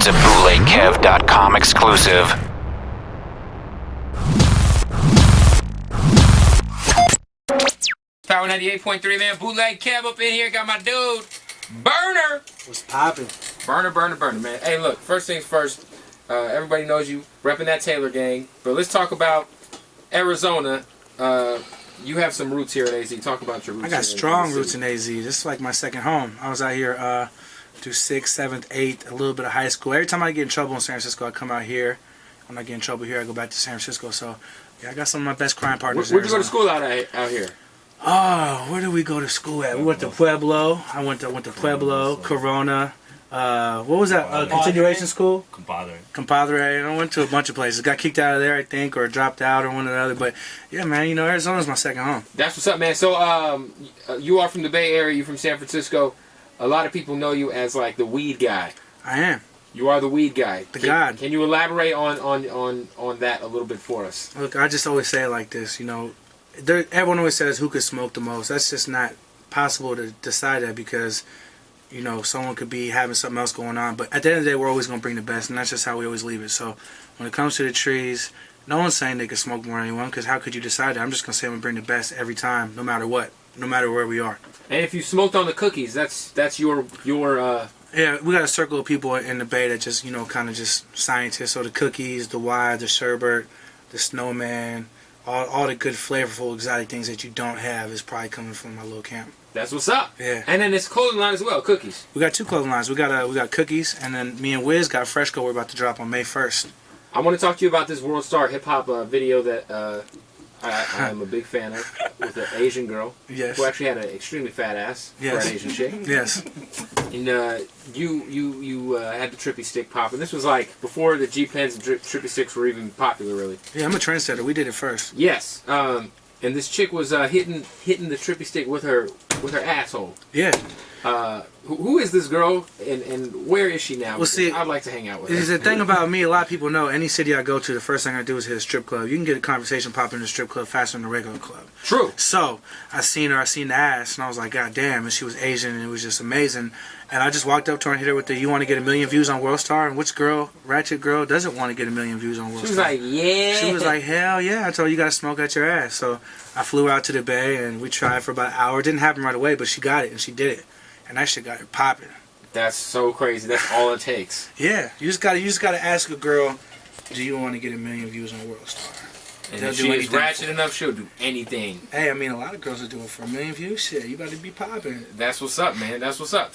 a BOOTLEGKEV.com exclusive. Power 98.3, man. Bootleg Kev up in here. Got my dude, Berner. What's poppin'? Berner, man. Hey, look, first things first. Everybody knows you repping that Taylor gang. But let's talk about Arizona. You have some roots here at AZ. Talk about your roots. I got strong roots in AZ. This is like my second home. I was out here through 6th, 7th, 8th, a little bit of high school. Every time I get in trouble in San Francisco, I come out here. I'm not getting in trouble here, I go back to San Francisco. So, yeah, I got some of my best crime partners. Where'd you go to school out here? Oh, where did we go to school at? We went to Pueblo. I went to Pueblo, Corona. What was that? Continuation school? Compadre. I went to a bunch of places. Got kicked out of there, I think, or dropped out, or one or the other. But yeah, man, you know, Arizona's my second home. That's what's up, man. So, you are from the Bay Area. You're from San Francisco. A lot of people know you as like the weed guy. I am. You are the weed guy. God. Can you elaborate on that a little bit for us? Look, I just always say it like this. You know, everyone always says who could smoke the most. That's just not possible to decide that because, you know, someone could be having something else going on. But at the end of the day, we're always going to bring the best, and that's just how we always leave it. So when it comes to the trees, no one's saying they could smoke more than anyone because how could you decide that? I'm just going to say I'm going to bring the best every time, no matter what, no matter where we are. And if you smoked on the cookies, that's your Yeah, we got a circle of people in the Bay that just, you know, kind of just scientists. So the cookies, the wide, the sherbet, the snowman, all the good, flavorful, exotic things that you don't have is probably coming from my little camp. That's what's up. Yeah. And then it's clothing line as well, cookies. We got two clothing lines. We got cookies, and then me and Wiz got Fresco. We're about to drop on May 1st. I want to talk to you about this World Star Hip Hop video that I'm a big fan of, with an Asian girl. Yes. Who actually had an extremely fat ass. Yes. For an Asian chick. Yes. And you had the trippy stick pop, and this was like before the G pens and trippy sticks were even popular, really. Yeah, I'm a trendsetter. We did it first. Yes. And this chick was hitting the trippy stick with her asshole. Yeah. Who is this girl, and where is she now? Well, see, I'd like to hang out with her. There's the thing about me, a lot of people know, any city I go to, the first thing I do is hit a strip club. You can get a conversation popping in a strip club faster than a regular club. True. So, I seen the ass, and I was like, God damn, and she was Asian, and it was just amazing. And I just walked up to her and hit her with the, you want to get 1 million views on World Star? And which girl, ratchet girl, doesn't want to get 1 million views on World Star? She was like, yeah. She was like, hell yeah. I told her, you got to smoke at your ass. So, I flew out to the Bay, and we tried for about an hour. It didn't happen right away, but she got it, and she did it. And that shit got her popping. That's so crazy. That's all it takes. Yeah, you just gotta ask a girl, do you want to get 1 million views on World Star? And if she is ratchet enough, she'll do anything. Hey, I mean, a lot of girls are doing it for 1 million views. Shit, you got to be popping. That's what's up, man. That's what's up.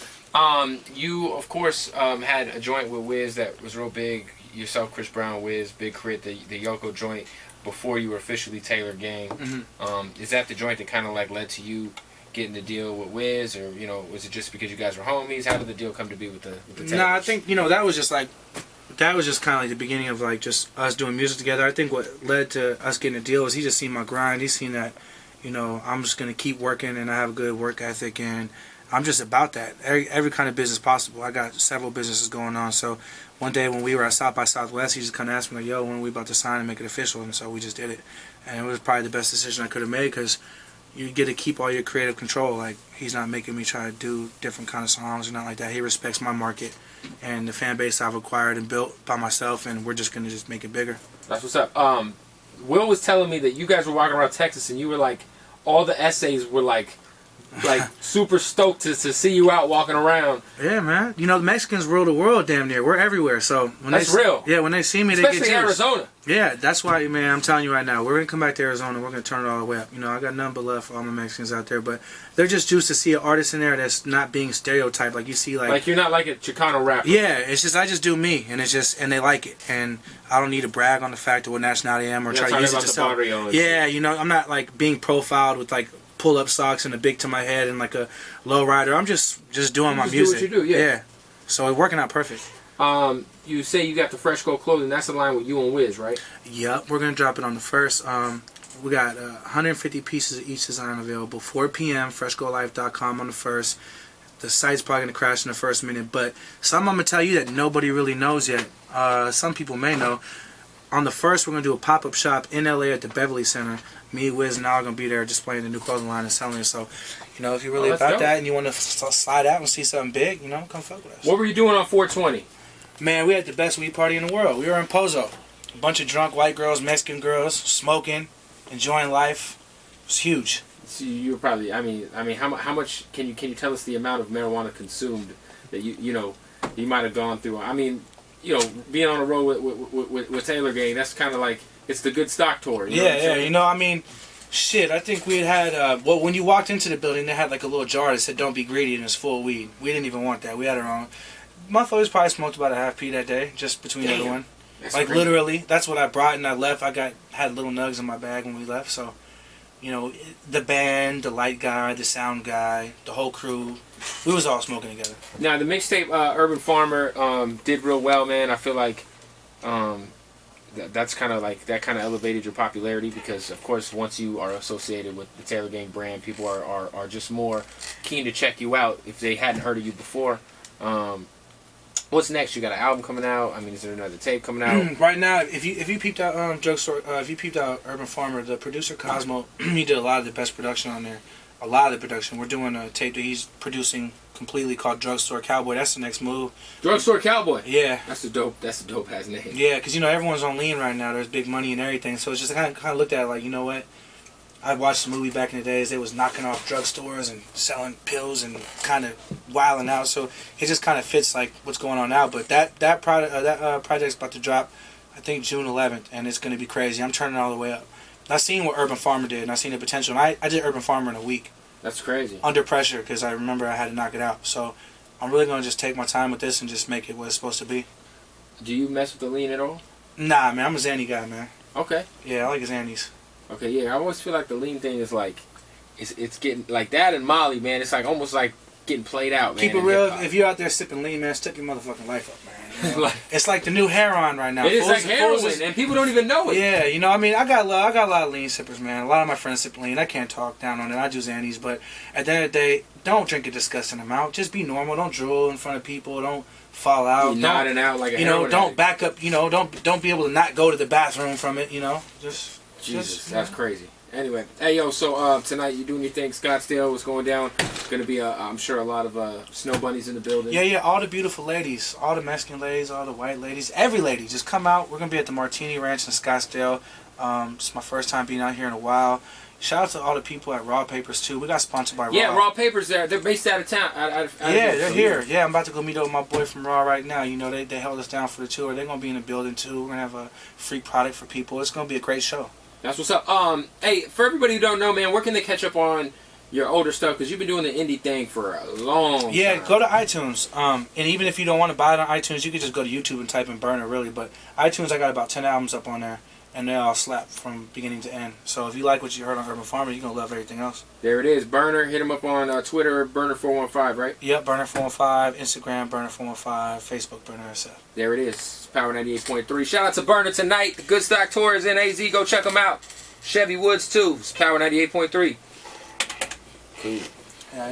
You of course had a joint with Wiz that was real big. Yourself, Chris Brown, Wiz, Big Crit, the Yoko joint before you were officially Taylor Gang. Mm-hmm. Is that the joint that kind of like led to you getting the deal with Wiz, or you know, was it just because you guys were homies? How did the deal come to be with the Taylors? Nah, I think that was just kind of like the beginning of like just us doing music together. I think what led to us getting a deal was he just seen my grind. He seen that, you know, I'm just gonna keep working and I have a good work ethic and I'm just about that. Every kind of business possible. I got several businesses going on. So one day when we were at South by Southwest, he just kind of asked me like, "Yo, when are we about to sign and make it official?" And so we just did it, and it was probably the best decision I could have made because you get to keep all your creative control. Like, he's not making me try to do different kind of songs or nothing like that. He respects my market and the fan base I've acquired and built by myself, and we're just going to just make it bigger. That's what's up. Will was telling me that you guys were walking around Texas and you were like, all the essays were like super stoked to see you out walking around. Yeah, man. You know, the Mexicans rule the world damn near. We're everywhere. So when that's real. Yeah, when they see me, especially they get jealous. Arizona. Yeah, that's why, man, I'm telling you right now, we're going to come back to Arizona. We're going to turn it all the way up. You know, I got nothing but love for all my Mexicans out there, but they're just juiced to see an artist in there that's not being stereotyped. Like you see, like you're not like a Chicano rapper. Yeah, it's just, I just do me, and it's just, and they like it. And I don't need to brag on the fact of what nationality I am or try to use it to sell. Yeah, you know, I'm not like being profiled with like pull-up socks and a big to my head and like a low rider. I'm just doing my music. Do what you do, yeah. So it's working out perfect. You say you got the Fresco clothing. That's the line with you and Wiz, right? Yep, we're gonna drop it on the 1st. We got 150 pieces of each design available. 4 p.m. FrescoLife.com on the 1st. The site's probably gonna crash in the first minute, but something I'm gonna tell you that nobody really knows yet. Some people may know. On the 1st, we're going to do a pop-up shop in LA at the Beverly Center. Me, Wiz, and I are going to be there displaying the new clothing line and selling it. So, you know, if you're really about that and you want to slide out and see something big, you know, come fuck with us. What were you doing on 420? Man, we had the best weed party in the world. We were in Pozo. A bunch of drunk white girls, Mexican girls, smoking, enjoying life. It was huge. So you were probably, how much can you tell us the amount of marijuana consumed that you might have gone through? I mean, being on the road with Taylor Gang, that's kind of like, it's the good stock tour. Shit, I think we had, when you walked into the building, they had like a little jar that said, don't be greedy, and it's full of weed. We didn't even want that. We had our own. Motherfuckers probably smoked about a half P that day, just between everyone. That's like, crazy. Literally, that's what I brought, and I left. Had little nugs in my bag when we left, so, the band, the light guy, the sound guy, the whole crew, we was all smoking together. Now, the mixtape, Urban Farmer, did real well, man. I feel like, that's kind of like, that kind of elevated your popularity because, of course, once you are associated with the Taylor Gang brand, people are just more keen to check you out if they hadn't heard of you before. What's next? You got an album coming out? I mean, is there another tape coming out? Right now, if you peeped out Drugstore, if you peeped out Urban Farmer, the producer Cosmo, he did a lot of the best production on there. A lot of the production. We're doing a tape that he's producing completely called Drugstore Cowboy. That's the next move. Drugstore Cowboy. Yeah. That's a dope ass name. Yeah, because everyone's on lean right now. There's big money and everything. So it's just kind of looked at it like, you know what? I watched the movie back in the days. They was knocking off drugstores and selling pills and kind of wilding out. So it just kind of fits like what's going on now. But that project's about to drop, I think June 11th, and it's going to be crazy. I'm turning it all the way up. I seen what Urban Farmer did, and I seen the potential. And I did Urban Farmer in a week. That's crazy. Under pressure, because I remember I had to knock it out. So I'm really going to just take my time with this and just make it what it's supposed to be. Do you mess with the lean at all? Nah, man. I'm a Xanny guy, man. Okay. Yeah, I like Xannies. Okay, yeah. I always feel like the lean thing is like, it's getting, like that and Molly, man. It's like almost like getting played out, man. Keep it real. If you're out there sipping lean, man, step your motherfucking life up, man. It's like the new heroin right now. It is like heroin, and people don't even know it. Yeah, I got a lot of lean sippers, man. A lot of my friends sip lean. I can't talk down on it. I do Xannies, but at the end of the day, don't drink a disgusting amount. Just be normal. Don't drool in front of people. Don't fall out. You're nodding out like a heroin don't addict. back up. Don't be able to not go to the bathroom from it. Jesus, that's crazy. Anyway, hey yo, so tonight you doing your thing, Scottsdale, what's going down? It's gonna be, I'm sure, a lot of snow bunnies in the building. Yeah, all the beautiful ladies, all the Mexican ladies, all the white ladies, every lady, just come out. We're gonna be at the Martini Ranch in Scottsdale. It's my first time being out here in a while. Shout out to all the people at Raw Papers too. We got sponsored by Raw. Yeah, Raw Papers there. They're based out of town. They're here. Yeah, I'm about to go meet up with my boy from Raw right now. They held us down for the tour. They're gonna be in the building too. We're gonna have a free product for people. It's gonna be a great show. That's what's up. Hey, for everybody who don't know, man, where can they catch up on your older stuff? Because you've been doing the indie thing for a long time. Yeah, go to iTunes. And even if you don't want to buy it on iTunes, you can just go to YouTube and type in Berner, really. But iTunes, I got about 10 albums up on there, and they all slap from beginning to end. So if you like what you heard on Urban Farmer, you're going to love everything else. There it is. Berner. Hit him up on Twitter, Berner415, right? Yep, Berner415, Instagram, Berner415, Facebook, Berner SF. There it is. Power 98.3. Shout out to Berner tonight. The Good Stock Tour is in AZ. Go check them out. Chevy Woods, too. It's Power 98.3. Cool. Yeah.